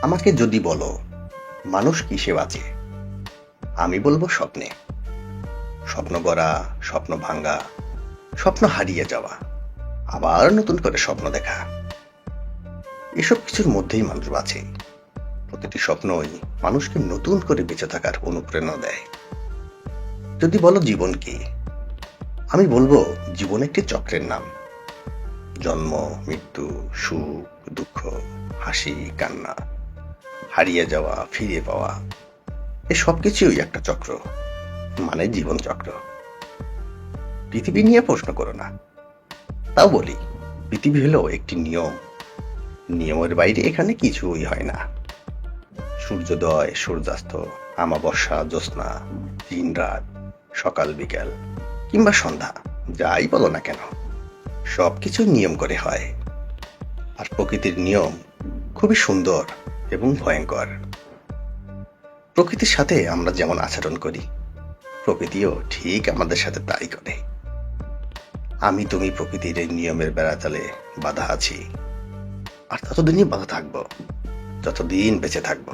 আমাকে যদি বলো মানুষ কিসে বাঁচে, আমি বলবো স্বপ্নে। স্বপ্ন গড়া, স্বপ্ন ভাঙ্গা, স্বপ্ন হারিয়ে যাওয়া, আবার নতুন করে স্বপ্ন দেখা, এসব কিছুর মধ্যেই মানুষ বাঁচে। প্রতিটি স্বপ্নই মানুষকে নতুন করে বেঁচে থাকার অনুপ্রেরণা দেয়। যদি বলো জীবন কি, আমি বলবো জীবন একটি চক্রের নাম। জন্ম, মৃত্যু, সুখ, দুঃখ, হাসি, কান্না, হারিয়ে যাওয়া, ফিরে পাওয়া, এ সবকিছুই একটা চক্র, মানে জীবন চক্র। পৃথিবী নিয়ে প্রশ্ন করো না, তাও বলি পৃথিবী হলো একটি নিয়ম। নিয়মের বাইরে এখানে কিছুই হয় না। সূর্যোদয়, সূর্যাস্ত, আমাবস্যা, জ্যোৎস্না, দিন রাত, সকাল বিকাল কিংবা সন্ধ্যা, যাই বলো না কেন, সবকিছু নিয়ম করে হয়। আর প্রকৃতির নিয়ম খুবই সুন্দর এবং ভয়ঙ্কর। প্রকৃতির সাথে আমরা যেমন আচরণ করি, প্রকৃতিও ঠিক আমাদের সাথে তাই করে। আমি তুমি প্রকৃতির এই নিয়মের বেড়াতালে বাধা আছি, আর ততদিনই বাধা থাকবো যতদিন বেঁচে থাকবো।